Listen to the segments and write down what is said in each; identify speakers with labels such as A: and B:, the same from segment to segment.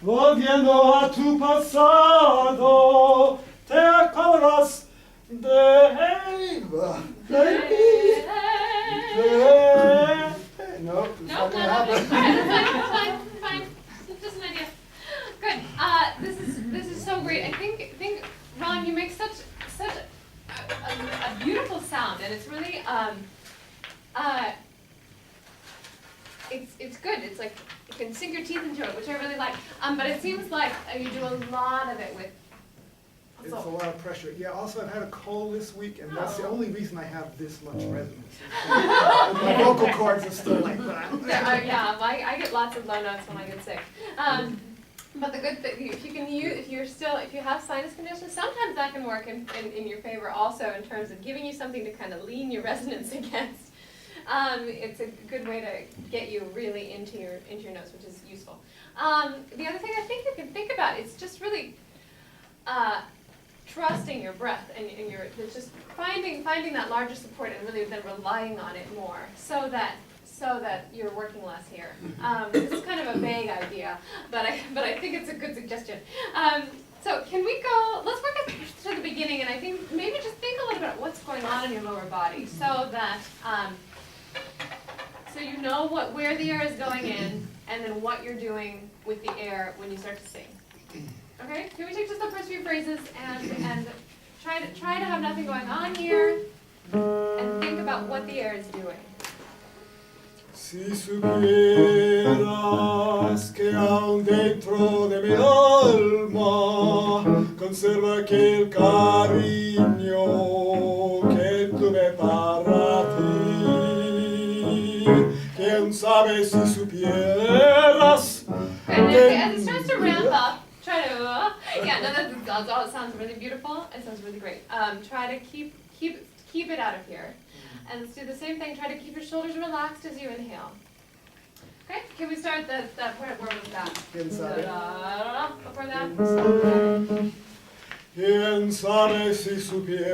A: volviendo a tu pasado, te acordarás de... No,
B: No, not happening. All right, that's fine. Just an idea. Good. This is so great. I think Ron, you make such a beautiful sound, and it's really it's good. It's like you can sink your teeth into it, which I really like. But it seems like you do a lot of it with.
A: It's a lot of pressure. Yeah, also I've had a cold this week, and that's the only reason I have this much resonance. My vocal cords are still like that.
B: Yeah, I get lots of low notes when I get sick. But the good thing, if you have sinus conditions, sometimes that can work in your favor also in terms of giving you something to kind of lean your resonance against. It's a good way to get you really into your notes, which is useful. The other thing I think you can think about is just really trusting your breath and it's just finding that larger support and really then relying on it more so that you're working less here. This is kind of a vague idea, but I think it's a good suggestion. So can we go, let's work up to the beginning, and I think maybe just think a little bit about what's going on in your lower body so that so you know where the air is going in and then what you're doing with the air when you start to sing. Okay, can we take just the first few phrases and try to have nothing going on here and think about what the air is doing.
A: Si supieras que aún dentro de mi alma conservo aquel cariño que tuve para ti, quién sabe si supieras.
B: And as it starts to ramp up, try to that sounds really beautiful. It sounds really great. Try to keep it out of here. And let's do the same thing. Try to keep your shoulders relaxed as you inhale. Okay, can we start that where was that? Before that?
A: Quién sabe si supieras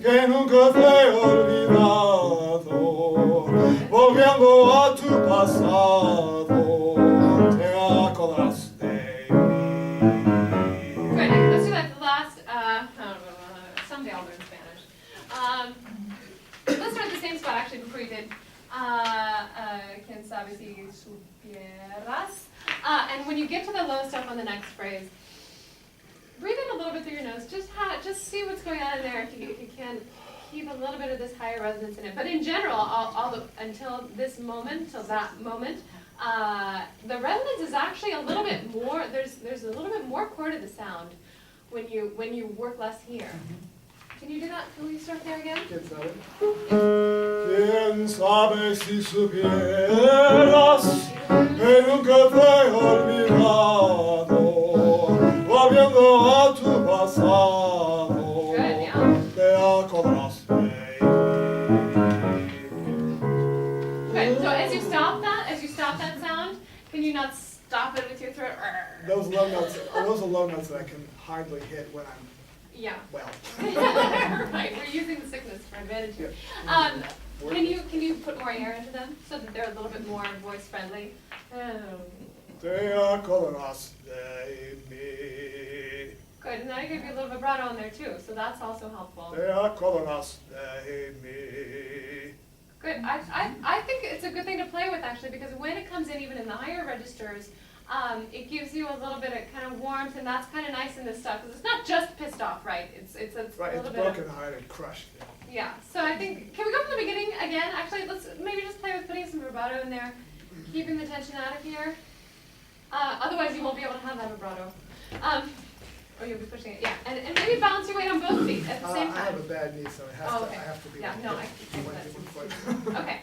A: que nunca te he olvidado, volviendo a tu pasado, te acordarás de mí.
B: Good, let's do that last, someday I'll learn Spanish. Let's start at the same spot actually before you did. Quién sabe si supieras. And when you get to the low stuff on the next phrase, breathe in a little bit through your nose. Just see what's going on in there. If you can keep a little bit of this higher resonance in it. But in general, until this moment, till that moment, the resonance is actually a little bit more. There's a little bit more core to the sound when you work less here. Can you do that? Can we start there again?
A: Quién sabe si supieras que nunca te he olvidado, volviendo a tu pasado, te acordarás de mí.
B: Good. So as you stop that sound, can you not stop it with your throat?
A: Those are low notes that I can hardly hit when I'm well.
B: Right, we're using the sickness for advantage here. Can you put more air into them so that they're a little bit more voice friendly?
A: Te acordarás de mí.
B: Good, and then I gave you a little vibrato in there too, so that's also helpful.
A: Te acordarás de mí.
B: Good. I think it's a good thing to play with actually, because when it comes in even in the higher registers, it gives you a little bit of kind of warmth, and that's kind of nice in this stuff because it's not just pissed off, right? It's
A: right.
B: A little
A: it's
B: bit
A: broken-hearted, crushed.
B: Yeah. So I think can we go from the beginning again? Actually, let's maybe just play with putting some vibrato in there, keeping the tension out of here. Otherwise, you won't be able to have that vibrato. Or you'll be pushing it. Yeah. And maybe balance your weight on both feet at the same time.
A: I have a bad knee, so I have to be.
B: Yeah. No, I can that. Okay.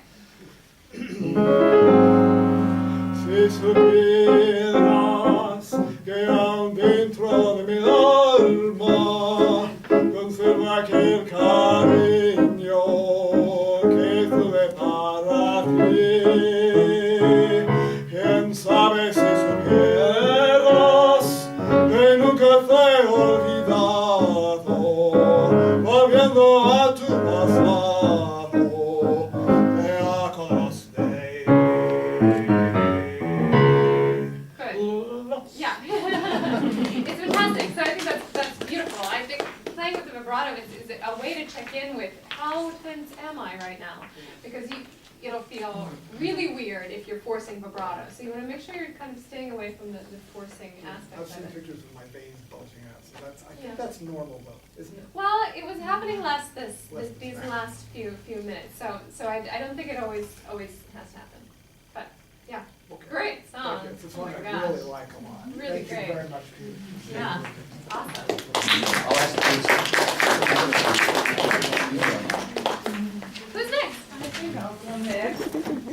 A: Si supieras que aún dentro de mi alma conservo aquel cariño que tuve para ti, quién sabe si supieras que nunca te he olvidado, volviendo a tu pasado, te acordarás de mí.
B: tense am I right now? Because it'll feel really weird if you're forcing vibrato. So you want to make sure you're kind of staying away from the forcing
A: I've
B: aspect
A: seen
B: of it.
A: pictures of my veins bulging out, so that's, I
B: Yeah.
A: think that's normal though, isn't it?
B: Well, it was happening these
A: Less.
B: last few minutes, so I don't think it always has to happen. But yeah,
A: Okay.
B: great song.
A: Okay, it's
B: Oh
A: one
B: my
A: I
B: gosh.
A: really like a lot.
B: Really
A: Thank
B: great.
A: you very much.
B: Yeah, awesome.
C: I'll ask the
B: Who's next?
D: Next.